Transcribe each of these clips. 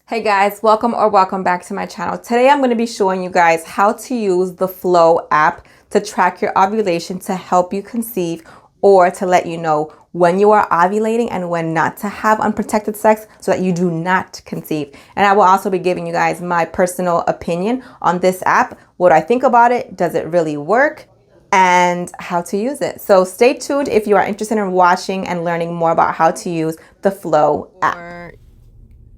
Hey guys, welcome back to my channel. Today I'm going to be showing you guys how to use the FLO app to track your ovulation to help you conceive or to let you know when you are ovulating and when not to have unprotected sex so that you do not conceive. And I will also be giving you guys my personal opinion on this app, what I think about it, does it really work, and how to use it. So stay tuned if you are interested in watching and learning more about how to use the FLO app.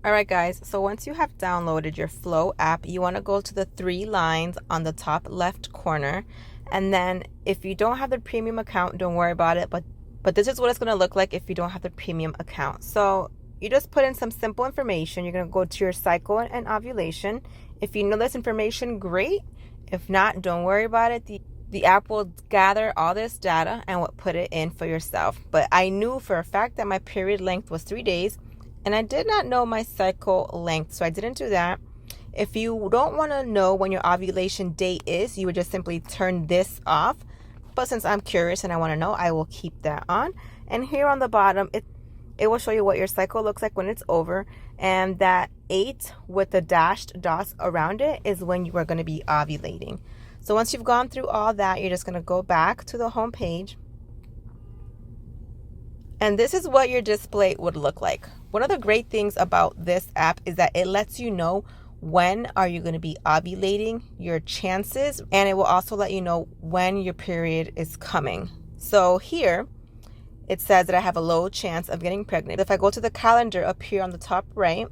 Alright guys, so once you have downloaded your FLO app, you want to go to the three lines on the top left corner. And then if you don't have the premium account, don't worry about it. But this is what it's going to look like if you don't have the premium account. So you just put in some simple information. You're going to go to your cycle and ovulation. If you know this information, great. If not, don't worry about it. The app will gather all this data and will put it in for yourself. But I knew for a fact that my period length was 3 days. And I did not know my cycle length, so I didn't do that. If you don't want to know when your ovulation date is, you would just simply turn this off. But since I'm curious and I want to know, I will keep that on. And here on the bottom, it will show you what your cycle looks like when it's over. And that 8 with the dashed dots around it is when you are going to be ovulating. So once you've gone through all that, you're just going to go back to the home page. And this is what your display would look like. One of the great things about this app is that it lets you know when are you going to be ovulating, your chances, and it will also let you know when your period is coming. So here it says that I have a low chance of getting pregnant. If I go to the calendar up here on the top right,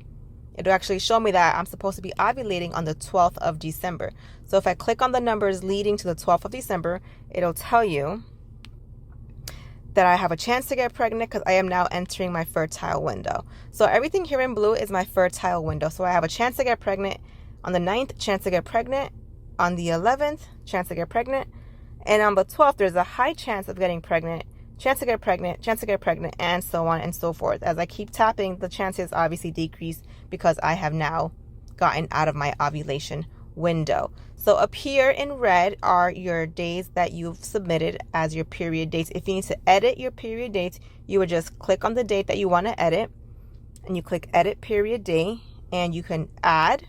it'll actually show me that I'm supposed to be ovulating on the 12th of December. So if I click on the numbers leading to the 12th of December, it'll tell you that I have a chance to get pregnant because I am now entering my fertile window. So everything here in blue is my fertile window. So I have a chance to get pregnant on the 9th, chance to get pregnant on the 11th, chance to get pregnant. And on the 12th, there's a high chance of getting pregnant, chance to get pregnant, chance to get pregnant, and so on and so forth. As I keep tapping, the chances obviously decrease because I have now gotten out of my ovulation window. So up here in red are your days that you've submitted as your period dates. If you need to edit your period dates, you would just click on the date that you want to edit and you click edit period day, and you can add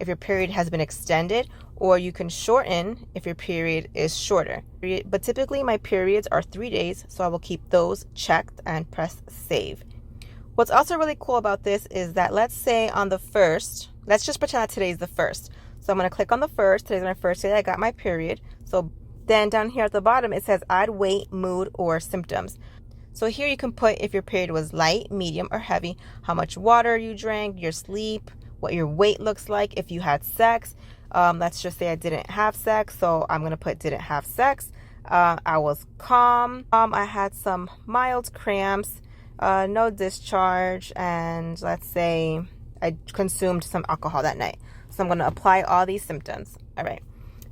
if your period has been extended, or you can shorten if your period is shorter. But typically my periods are 3 days, so I will keep those checked and press save. What's also really cool about this is that let's say on the 1st, let's just pretend that today's the 1st. So I'm going to click on the 1st. Today's my first day that I got my period. So then down here at the bottom, it says add weight, mood, or symptoms. So here you can put if your period was light, medium, or heavy, how much water you drank, your sleep, what your weight looks like, if you had sex. Let's just say I didn't have sex, so I'm going to put didn't have sex. I was calm. I had some mild cramps, no discharge, and let's say I consumed some alcohol that night. So I'm going to apply all these symptoms. All right.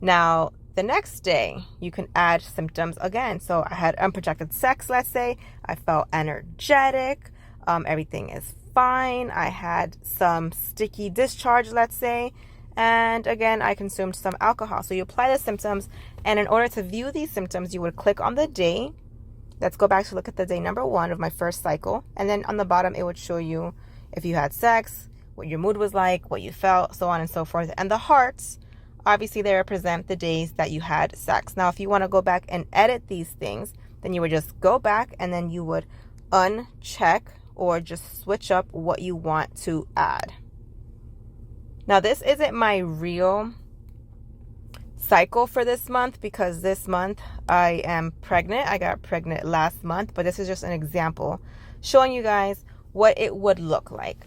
Now, the next day, you can add symptoms again. So I had unprotected sex, let's say. I felt energetic. Everything is fine. I had some sticky discharge, let's say. And again, I consumed some alcohol. So you apply the symptoms. And in order to view these symptoms, you would click on the day. Let's go back to look at the day number 1 of my first cycle. And then on the bottom, it would show you if you had sex, what your mood was like, what you felt, so on and so forth. And the hearts, obviously they represent the days that you had sex. Now, if you want to go back and edit these things, then you would just go back and then you would uncheck or just switch up what you want to add. Now, this isn't my real cycle for this month because this month I am pregnant. I got pregnant last month, but this is just an example showing you guys what it would look like.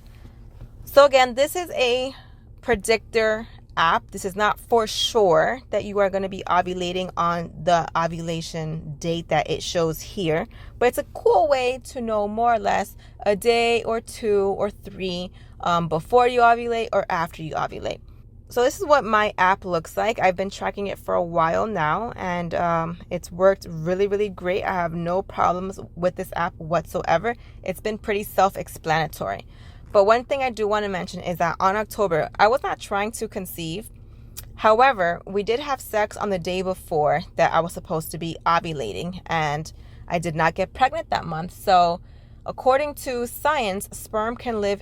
So again, this is a predictor app. This is not for sure that you are going to be ovulating on the ovulation date that it shows here, but it's a cool way to know more or less a day or 2 or 3 before you ovulate or after you ovulate. So this is what my app looks like. I've been tracking it for a while now, and it's worked really, really great. I have no problems with this app whatsoever. It's been pretty self-explanatory. But one thing I do want to mention is that on October, I was not trying to conceive. However, we did have sex on the day before that I was supposed to be ovulating, and I did not get pregnant that month. So according to science, sperm can live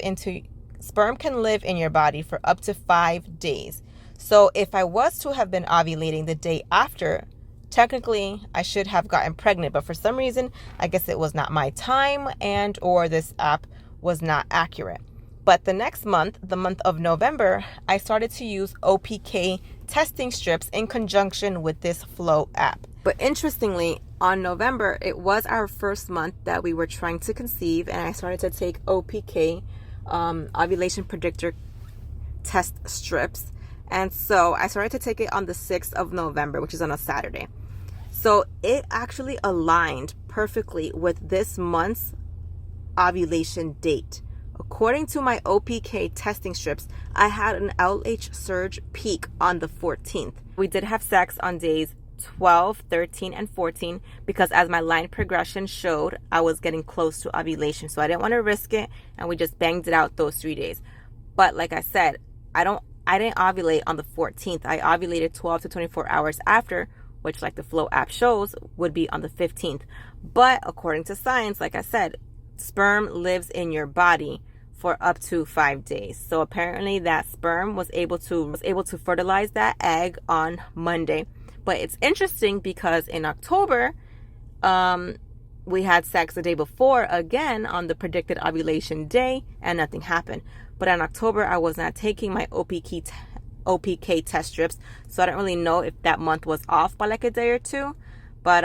sperm can live in your body for up to 5 days. So if I was to have been ovulating the day after, technically I should have gotten pregnant, but for some reason, I guess it was not my time and or this app was not accurate. But the next month, the month of November, I started to use OPK testing strips in conjunction with this FLO app. But interestingly, on November, it was our first month that we were trying to conceive, and I started to take OPK, ovulation predictor test strips. And so I started to take it on the 6th of November, which is on a Saturday. So it actually aligned perfectly with this month's ovulation date. According to my OPK testing strips, I had an LH surge peak on the 14th. We did have sex on days 12, 13, and 14 because as my line progression showed, I was getting close to ovulation. So I didn't want to risk it, and we just banged it out those 3 days. But like I said, I didn't ovulate on the 14th. I ovulated 12 to 24 hours after, which like the FLO app shows would be on the 15th. But according to science, like I said, sperm lives in your body for up to 5 days. So apparently that sperm was able to fertilize that egg on Monday. But it's interesting because in October, we had sex the day before again on the predicted ovulation day and nothing happened. But in October, I was not taking my OPK test strips, so I don't really know if that month was off by like a day or two. But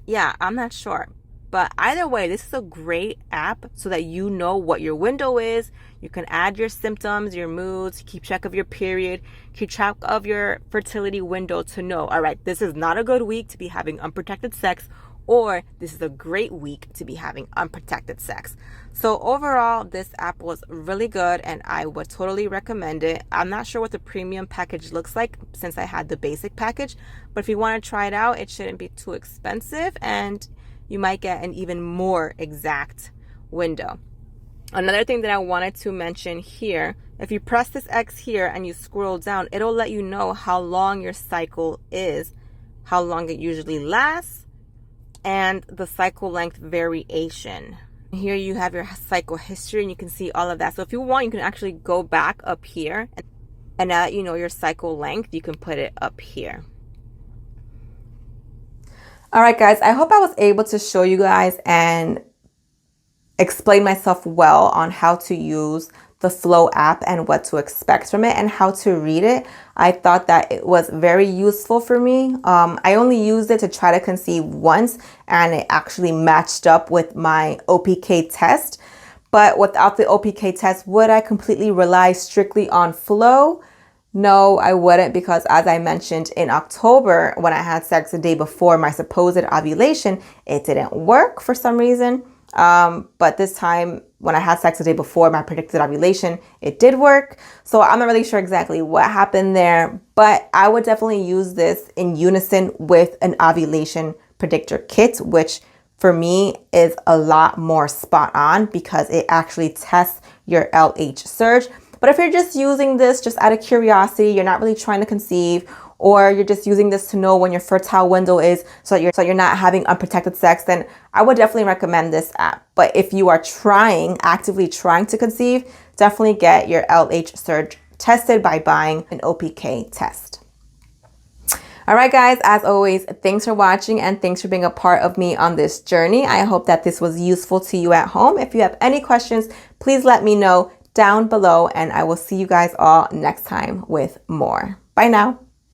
yeah, I'm not sure. But either way, this is a great app so that you know what your window is. You can add your symptoms, your moods, keep track of your period, keep track of your fertility window to know, all right, this is not a good week to be having unprotected sex, or this is a great week to be having unprotected sex. So overall, this app was really good and I would totally recommend it. I'm not sure what the premium package looks like since I had the basic package, but if you want to try it out, it shouldn't be too expensive and you might get an even more exact window. Another thing that I wanted to mention here, if you press this X here and you scroll down, it'll let you know how long your cycle is, how long it usually lasts, and the cycle length variation. Here you have your cycle history and you can see all of that. So if you want, you can actually go back up here, and now that you know your cycle length, you can put it up here. All right, guys, I hope I was able to show you guys and explain myself well on how to use the FLO app and what to expect from it and how to read it. I thought that it was very useful for me. I only used it to try to conceive once, and it actually matched up with my OPK test. But without the OPK test, would I completely rely strictly on FLO? No, I wouldn't, because as I mentioned in October, when I had sex the day before my supposed ovulation, it didn't work for some reason. But this time when I had sex the day before my predicted ovulation, it did work. So I'm not really sure exactly what happened there, but I would definitely use this in unison with an ovulation predictor kit, which for me is a lot more spot on because it actually tests your LH surge. But if you're just using this just out of curiosity, you're not really trying to conceive, or you're just using this to know when your fertile window is so you're not having unprotected sex, then I would definitely recommend this app. But if you are actively trying to conceive, definitely get your LH surge tested by buying an OPK test. All right, guys, as always, thanks for watching and thanks for being a part of me on this journey. I hope that this was useful to you at home. If you have any questions, please let me know down below, and I will see you guys all next time with more. Bye now.